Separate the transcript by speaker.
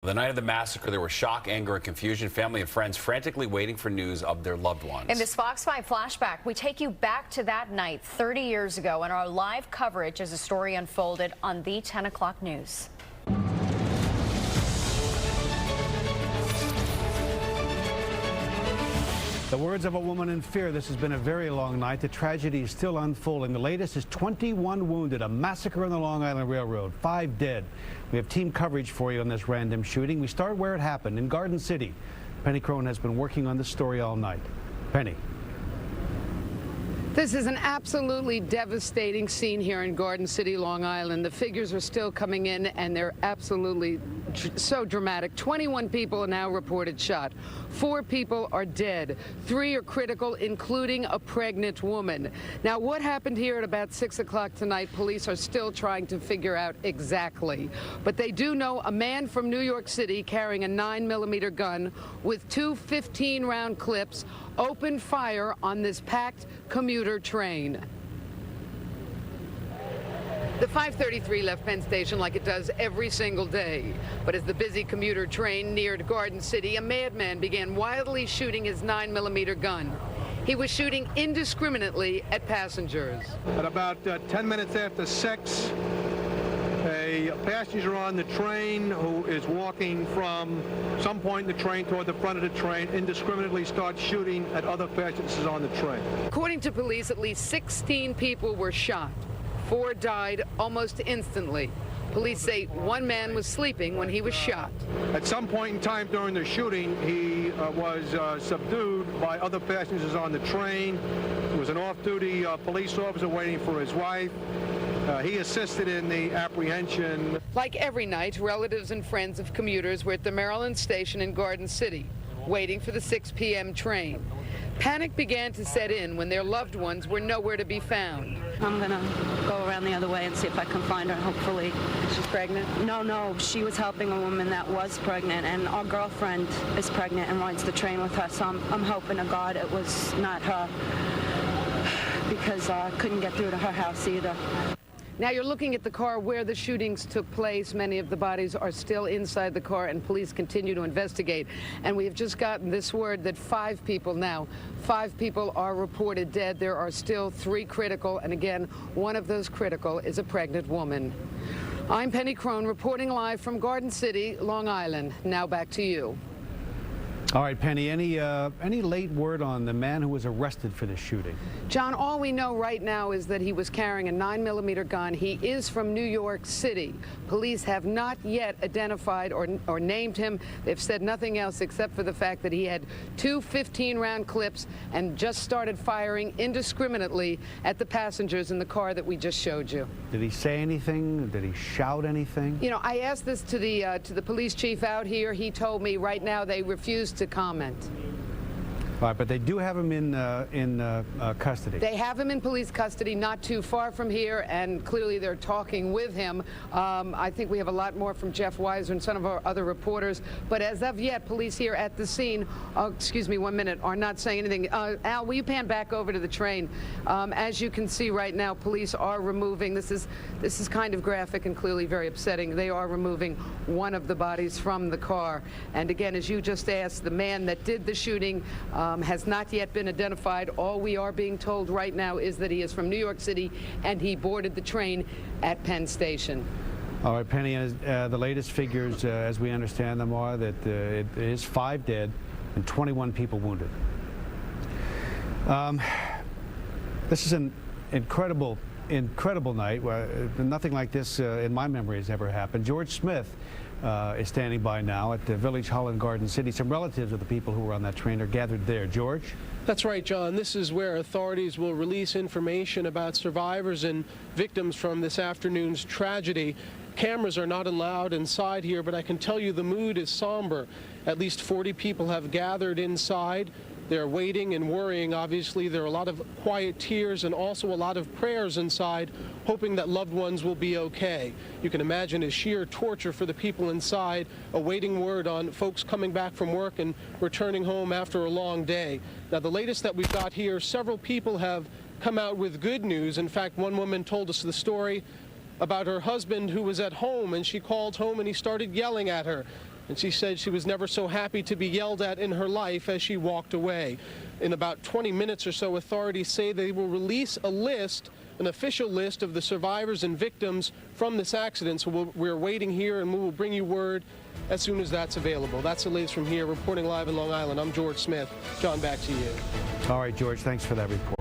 Speaker 1: The night of the massacre, there was shock, anger, and confusion. Family and friends frantically waiting for news of their loved ones.
Speaker 2: In this Fox 5 flashback, we take you back to that night 30 years ago in our live coverage as the story unfolded on the 10 o'clock news.
Speaker 3: The words of a woman in fear. This has been a very long night. The tragedy is still unfolding. The latest is 21 wounded, a massacre on the Long Island Railroad, 5 dead. We have team coverage for you on this random shooting. We start where it happened, in Garden City. Penny Crone has been working on this story all night. Penny.
Speaker 4: This is an absolutely devastating scene here in Garden City, Long Island. The figures are still coming in, and they're absolutely so dramatic. 21 people are now reported shot. 4 people are dead. 3 are critical, including a pregnant woman. Now, what happened here at about 6 o'clock tonight, police are still trying to figure out exactly. But they do know a man from New York City carrying a 9mm gun with 2 15-round clips opened fire on this packed commuter train. The 533 left Penn Station like it does every single day. But as the busy commuter train neared Garden City, a madman began wildly shooting his 9mm gun. He was shooting indiscriminately at passengers.
Speaker 5: At about 10 minutes after 6, a passenger on the train who is walking from some point in the train toward the front of the train indiscriminately starts shooting at other passengers on the train.
Speaker 4: According to police, at least 16 people were shot. 4 died almost instantly. Police say 1 man was sleeping when he was shot.
Speaker 5: At some point in time during the shooting, he was subdued by other passengers on the train. There was an off-duty police officer waiting for his wife. He assisted in the apprehension.
Speaker 4: Like every night, relatives and friends of commuters were at the Maryland station in Garden City, waiting for the 6 p.m. train. Panic began to set in when their loved ones were nowhere to be found.
Speaker 6: I'm going to go around the other way and see if I can find her, hopefully.
Speaker 4: She's pregnant?
Speaker 6: No, she was helping a woman that was pregnant, and our girlfriend is pregnant and rides the train with her, so I'm hoping to God it was not her, because I couldn't get through to her house either.
Speaker 4: Now you're looking at the car where the shootings took place. Many of the bodies are still inside the car, and police continue to investigate. And we have just gotten this word that 5 people are reported dead. There are still 3 critical, and again, one of those critical is a pregnant woman. I'm Penny Crone reporting live from Garden City, Long Island. Now back to you.
Speaker 3: All right, Penny, any late word on the man who was arrested for this shooting?
Speaker 4: John, all we know right now is that he was carrying a 9mm gun. He is from New York City. Police have not yet identified or named him. They've said nothing else except for the fact that he had 2 15-round clips and just started firing indiscriminately at the passengers in the car that we just showed you.
Speaker 3: Did he say anything? Did he shout anything?
Speaker 4: You know, I asked this to the police chief out here. He told me right now they refuse to comment.
Speaker 3: All right, but they do have him in custody.
Speaker 4: They have him in police custody not too far from here, and clearly they're talking with him. I think we have a lot more from Jeff Weiser and some of our other reporters, but as of yet, police here at the scene, excuse me 1 minute, are not saying anything. Al, will you pan back over to the train? As you can see right now, police are removing, this is kind of graphic and clearly very upsetting, they are removing one of the bodies from the car. And again, as you just asked, the man that did the shooting has not yet been identified. All we are being told right now is that he is from New York City and he boarded the train at Penn Station.
Speaker 3: All right, Penny, the latest figures, as we understand them, are that it is 5 dead and 21 people wounded. This is an incredible night. Nothing like this in my memory has ever happened. George Smith is standing by now at the Village Hall in Garden City. Some relatives of the people who were on that train are gathered there. George?
Speaker 7: That's right, John. This is where authorities will release information about survivors and victims from this afternoon's tragedy. Cameras are not allowed inside here, but I can tell you the mood is somber. At least 40 people have gathered inside. They're waiting and worrying. Obviously, there are a lot of quiet tears and also a lot of prayers inside, hoping that loved ones will be okay. You can imagine it's sheer torture for the people inside, awaiting word on folks coming back from work and returning home after a long day. Now, the latest that we've got here, several people have come out with good news. In fact, one woman told us the story about her husband who was at home, and she called home and he started yelling at her. and she said she was never so happy to be yelled at in her life as she walked away. In about 20 minutes or so, authorities say they will release a list, an official list of the survivors and victims from this accident. So we're waiting here, and we will bring you word as soon as that's available. That's the latest from here. Reporting live in Long Island, I'm George Smith. John, back to you.
Speaker 3: All right, George, thanks for that report.